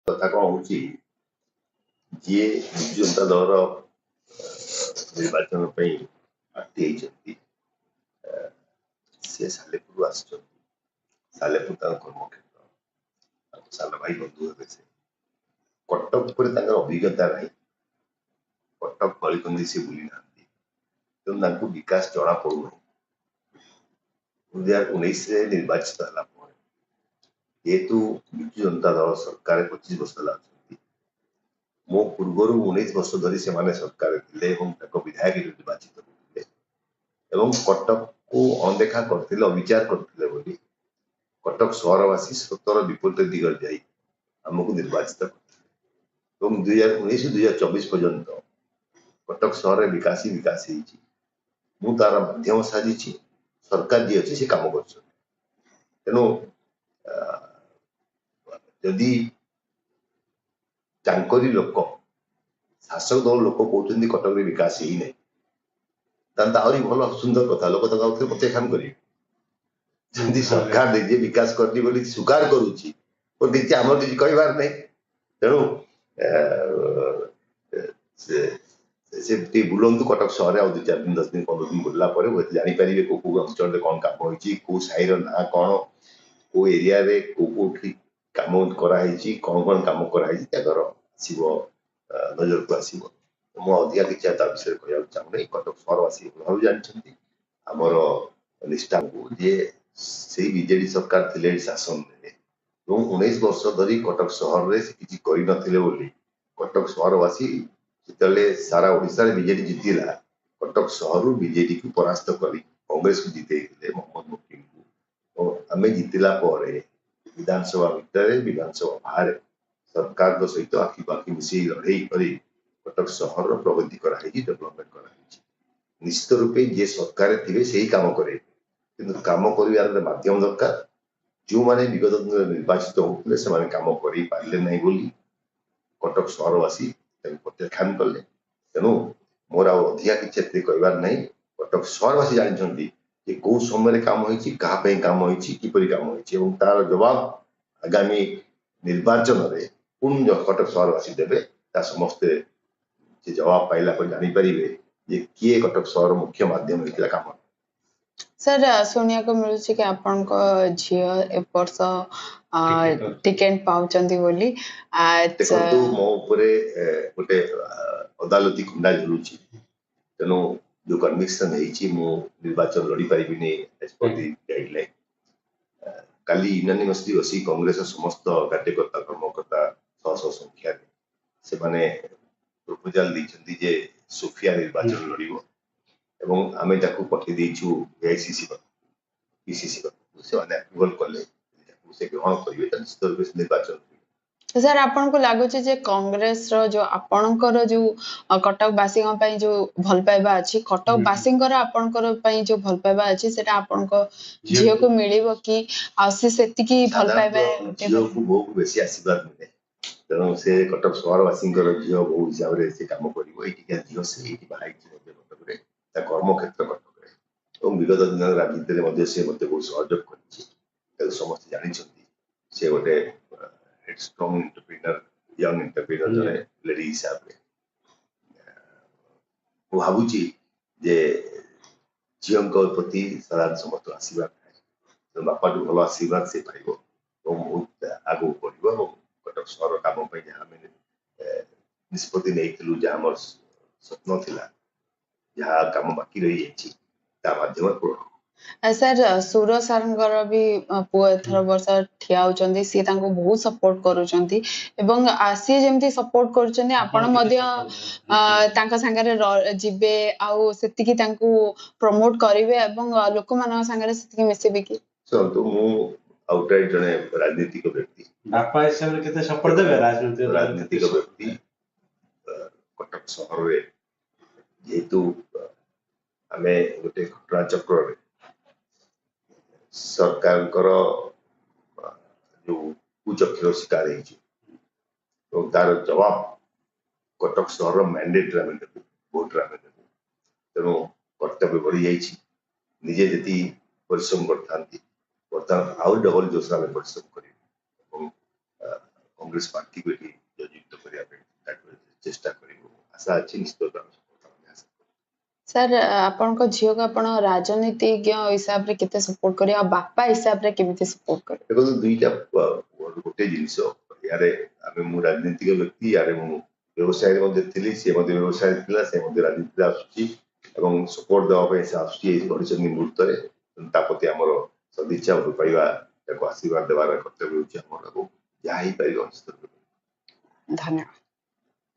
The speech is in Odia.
କଥା କଣ ହଉଛି ଯିଏ ବିଜୁ ଜନତା ଦଳର ନିର୍ବାଚନ ପାଇଁ ପ୍ରାର୍ଥୀ ହେଇଛନ୍ତି ସେ ସାଲେପୁରରୁ ଆସିଛନ୍ତି। ସାଲେପୁର ତାଙ୍କ କର୍ମକ୍ଷେତ୍ର, ସାନ ଭାଇ ବନ୍ଧୁ ହେବେ। ସେ କଟକ ଉପରେ ତାଙ୍କର ଅଭିଜ୍ଞତା ନାହିଁ, କଟକ ଗଳିକନ୍ଦି ସେ ବୁଲି ନାହାନ୍ତି, ତେଣୁ ତାଙ୍କୁ ବିକାଶ ଜଣା ପଡୁନାହିଁ। 2019ରେ ନିର୍ବାଚିତ ହେଲା ପରେ ଯେହେତୁ ବିଜୁ ଜନତା ଦଳ ସରକାର 25 ବର୍ଷ ହେଲା ଅଛନ୍ତି, ମୋ ପୂର୍ବରୁ 19 ବର୍ଷ ଧରି ସେମାନେ ସରକାର ଥିଲେ ଏବଂ ତାଙ୍କ ବିଧାୟକ ନିର୍ବାଚିତ କରୁଥିଲେ ଏବଂ କଟକକୁ ଅଣଦେଖା କରିଥିଲେ, ଅବିଚାର କରିଥିଲେ ବୋଲି କଟକ ସହରବାସୀ ସତର ବିପରୀତ ଦିଗରେ ଯାଇ ଆମକୁ ନିର୍ବାଚିତ କରିଥିଲେ ଏବଂ 2019-2024 ପର୍ଯ୍ୟନ୍ତ କଟକ ସହରରେ ବିକାଶ ହେଇଛି। ମୁଁ ତାର ମାଧ୍ୟମ ସାଜିଛି, ସରକାର ଯିଏ ଅଛି ସେ କାମ କରୁଛନ୍ତି। ତେଣୁ ଯଦି ତାଙ୍କରି ଲୋକ, ଶାସକ ଦଳ ଲୋକ କହୁଛନ୍ତି କଟକରେ ବିକାଶ ହେଇନାହିଁ, ତାହେଲେ ଆହୁରି ଭଲ ସୁନ୍ଦର କଥା, ଲୋକ ତାଙ୍କ ପ୍ରତ୍ୟାଖ୍ୟାନ କରିବେ। ଯଦି ସରକାର ନିଜେ ବିକାଶ କରିଛି ବୋଲି ସ୍ୱୀକାର କରୁଛି, କିଛି ଆମର କିଛି କହିବାର ନାହିଁ। ତେଣୁ ସେ ଟିକେ ବୁଲନ୍ତୁ କଟକ ସହରରେ, ଆଉ 2-4 ଦିନ 10 ଦିନ 15 ଦିନ ବୁଲିଲା ପରେ ହୁଏତ ଜାଣିପାରିବେ କୋଉ କୋଉ ଅଞ୍ଚଳରେ କଣ କାମ ହେଇଛି, କୋଉ ସାହିର ନାଁ କଣ, କୋଉ ଏରିଆରେ କୋଉଠି କାମ କରାହେଇଛି, କଣ କଣ କାମ କରାହେଇଛି, ତାଙ୍କର ଆସିବ ନଜରକୁ ଆସିବ। ମୁଁ ଅଧିକା କିଛି ତା ବିଷୟରେ କହିବାକୁ ଚାହୁଁନି। କଟକ ସହରବାସୀ ଭାବେ ଜାଣିଛନ୍ତି ଆମର ନିଷ୍ଠାକୁ, ଯେ ସେଇ ବିଜେଡି ସରକାର ଥିଲେ ଶାସନ ନେଲେ ଏବଂ 19 ବର୍ଷ ଧରି କଟକ ସହରରେ ସେ କିଛି କରିନଥିଲେ ବୋଲି କଟକ ସହରବାସୀ ଯେତେବେଳେ ସାରା ଓଡ଼ିଶାରେ ବିଜେଡି ଜିତିଲା, କଟକ ସହରରୁ ବିଜେଡିକୁ ପରାସ୍ତ କରି କଂଗ୍ରେସକୁ ଜିତେଇଥିଲେ ମହମ୍ମଦ ମୁକିମକୁ। ଆମେ ଜିତିଲା ପରେ ବିଧାନସଭା ଭିତରେ, ବିଧାନସଭା ବାହାରେ ସରକାରଙ୍କ ସହିତ ଆଖିକୁ ଆଖି ମିଶେଇ ଲଢେଇ କରି କଟକ ସହରର ପ୍ରଗତି କରାହେଇଛି, ଡେଭଲପମେଣ୍ଟ କରାହେଇଛି। ନିଶ୍ଚିତ ରୂପେ ଯିଏ ସରକାର ଥିବେ ସେଇ କାମ କରିବେ, କିନ୍ତୁ କାମ କରିବାର ମାଧ୍ୟମ ଦରକାର। ଯେଉଁମାନେ ବିଗତ ଦିନରେ ନିର୍ବାଚିତ ହଉଥିଲେ ସେମାନେ କାମ କରିପାରିଲେ ନାହିଁ ବୋଲି କଟକ ସହରବାସୀ ତାକୁ ପ୍ରତ୍ୟାଖ୍ୟାନ କଲେ। ତେଣୁ ମୋର ଆଉ ଅଧିକା କିଛି ଏତେ କହିବାର ନାହିଁ। କଟକ ସହରବାସୀ ଜାଣିଛନ୍ତି ଯେ କୋଉ ସମୟରେ କାମ ହେଇଛି, କାହା ପାଇଁ କାମ ହେଇଛି, କିପରି କାମ ହେଇଛି ଏବଂ ତାର ଜବାବ ଆଗାମୀ ନିର୍ବାଚନରେ ପୁଣି କଟକ ସହରବାସୀ ଦେବେ। ତା ସମସ୍ତେ ସେ ଜବାବ ପାଇଲା ପରେ ଜାଣିପାରିବେ ଯେ କିଏ କଟକ ସହର ମୁଖ୍ୟ ମାଧ୍ୟମ ହେଇଥିଲା କାମ। ସାର୍ ଶୁଣିବାକୁ ମିଳୁଛି କି ଆପଣଙ୍କ ଝିଅ ଏ ବର୍ଷ ଟିକେଟ ପାଉଛନ୍ତି ବୋଲି। ଦେଖନ୍ତୁ ମୋ ଉପରେ ଗୋଟେ ଅଦାଲତି ଖଣ୍ଡା ଝୁଲୁଛି, ତେଣୁ ଯୋଉ କନଭିକ୍ସନ ହେଇଛି ମୁଁ ନିର୍ବାଚନ ଲଢିପାରିବିନି ଗାଇଡଲାଇନ। କାଲି ୟୁନାନିମସଲି ବସି କଂଗ୍ରେସ ସମସ୍ତ କାର୍ଯ୍ୟକର୍ତ୍ତା କର୍ମକର୍ତ୍ତା ଶହ ସଂଖ୍ୟାରେ ସେମାନେ ପ୍ରପୋଜାଲ ଦେଇଛନ୍ତି ଯେ ସୁଫିଆ ନିର୍ବାଚନ ଲଢିବ ଏବଂ ଆମେ ତାକୁ ପଠେଇ ଦେଇଛୁ ଏଆଇସିସି ପିସିସି ସେମାନେ ଆପ୍ରୁଭାଲ କଲେ ସେ ଗ୍ରହଣ କରିବେ, ନିଶ୍ଚିତ ରୂପେ ନିର୍ବାଚନ। ସାର୍ ଆପଣଙ୍କୁ ଲାଗୁଛି ଯେ କଂଗ୍ରେସର ଯୋଉ ଆପଣଙ୍କର ଯୋଉ କଟକବାସୀଙ୍କ ପାଇଁ ଯୋଉ ଭଲ ପାଇବା ଅଛି, କଟକବାସୀଙ୍କର ଆପଣଙ୍କର ପାଇଁ ଯୋଉ ଭଲ ପାଇବା ଅଛି, ସେଟା ଆପଣଙ୍କ ଝିଅକୁ ମିଳିବ କି? ଆଉ ସେ ସେତିକି ଭଲ ପାଇବା ଝିଅକୁ ବହୁତ ବେଶୀ ଆଶୀର୍ବାଦ ମିଳେ, ତେଣୁ ସେ କଟକ ସହରବାସୀଙ୍କର ଝିଅ ବୋହୂ ହିସାବରେ ସେ କାମ କରିବ। ଏଇଠିକା ଝିଅ ସେ ଏଇଠି ବାହା ହେଇଛି ମଧ୍ୟ କଟକରେ, ତା କର୍ମକ୍ଷେତ୍ର କଟକରେ ଏବଂ ବିଗତ ଦିନର ରାଜନୀତିରେ ମଧ୍ୟ ସେ ମୋତେ ବହୁତ ସହଯୋଗ କରିଛି। ତାକୁ ସମସ୍ତେ ଜାଣିଛନ୍ତି ସେ ଗୋଟେ ଷ୍ଟ୍ରଙ୍ଗ ଏଣ୍ଟରପ୍ରିନର, ୟଙ୍ଗ ଏଣ୍ଟରପ୍ରିନର, ଜଣେ ଲେଡି ହିସାବରେ। ମୁଁ ଭାବୁଛି ଯେ ଝିଅଙ୍କ ପ୍ରତି ସଦା ସମସ୍ତ ଆଶୀର୍ବାଦ ଥାଏ, ବାପାଠୁ ଭଲ ଆଶୀର୍ବାଦ ସେ ପାଇବ ଏବଂ ବହୁତ ଆଗକୁ ବଢିବ ଏବଂ କଟକ ସହର କାମ ପାଇଁ ଯାହା ଆମେ ନିଷ୍ପତ୍ତି ନେଇଥିଲୁ, ଯାହା ଆମର ସ୍ୱପ୍ନ ଥିଲା, ଯାହା କାମ ବାକି ରହିଯାଇଛି ତା ମାଧ୍ୟମରେ ପୂରଣ। ସାର୍ ସୁର ସାର୍ଙ୍କର ବି ପୁଅ ଏଥର ବର୍ଷ ଠିଆ ହଉଛନ୍ତି, ସିଏ ତାଙ୍କୁ ବହୁତ ସପୋର୍ଟ କରୁଛନ୍ତି ଏବଂ ସିଏ ଯେମିତି ସପୋର୍ଟ କରୁଛନ୍ତି ଆପଣ ମଧ୍ୟ ତାଙ୍କ ସାଙ୍ଗରେ ଯିବେ ଆଉ ସେତିକି ତାଙ୍କୁ ପ୍ରମୋଟ କରିବେ ଏବଂ ଲୋକମାନଙ୍କ ସାଙ୍ଗରେ ସେତିକି ମିଶିବେ କି? ଶୁଣନ୍ତୁ, ମୁଁ ଆଉଟ୍ରାଇଟ୍ ଜଣେ ରାଜନୈତିକ ବ୍ୟକ୍ତି, ବାପା ହିସାବରେ କେତେ ସପୋର୍ଟ ଦେବେ ରାଜନୈତିକ ବ୍ୟକ୍ତି। କଟକ ସହରରେ ଯେହେତୁ ଆମେ ଗୋଟେ ଘଟଣା ଚକ୍ରରେ ସରକାରଙ୍କର ଯୋଉ କୁଚକ୍ର ଶିକାର ହେଇଛି ଏବଂ ତାର ଜବାବ କଟକ ସହରର ମ୍ୟାଣ୍ଡେଟରେ ଆମେ ଦେବୁ, ଭୋଟରେ ଆମେ ଦେବୁ। ତେଣୁ କର୍ତ୍ତବ୍ୟ ବଢି ଯାଇଛି। ନିଜେ ଯେତିକି ପରିଶ୍ରମ କରିଥାନ୍ତି ବର୍ତ୍ତମାନ ଆହୁରି ଡବଲ ଜୋସରେ ଆମେ ପରିଶ୍ରମ କରିବୁ ଏବଂ କଂଗ୍ରେସ ପାର୍ଟିକୁ ଏଠି ଜୟଯୁକ୍ତ କରିବା ପାଇଁ ଚେଷ୍ଟା କରିବୁ ଆଶା ଅଛି ନିଶ୍ଚିତ ଭାବେ ସଫଳତା ଆଶା କରୁଛୁ। ସାର୍ ଆପଣଙ୍କ ଝିଅକୁ ଆପଣ ରାଜନୀତିଜ୍ଞ ହିସାବରେ କେତେ ସପୋର୍ଟ କରିବେ ଆଉ ବାପା ହିସାବରେ କେମିତି ସପୋର୍ଟ କରିବେ? ଦେଖନ୍ତୁ ଦୁଇଟା ଗୋଟେ ଜିନିଷ ୟାରେ ମୁଁ ରାଜନୈତିକ ବ୍ୟକ୍ତି ୟାରେ ମୁଁ ବ୍ୟବସାୟରେ ମଧ୍ୟ ଥିଲି ସେ ମଧ୍ୟ ବ୍ୟବସାୟ ଥିଲା ସେ ମଧ୍ୟ ରାଜନୀତିରେ ଆସୁଛି ଏବଂ ସପୋର୍ଟ ଦେବା ପାଇଁ ସେ ଆସୁଛି ଏଇ କରିଛନ୍ତି ମୁହୂର୍ତ୍ତରେ ତା ପ୍ରତି ଆମର ସଦିଚ୍ଛା ଭଲ ପାଇବା ତାକୁ ଆଶୀର୍ବାଦ ଦେବାର କର୍ତ୍ତବ୍ୟ ହେଉଛି ଆମର ଯାହା ହେଇପାରିବ ଧନ୍ୟବାଦ।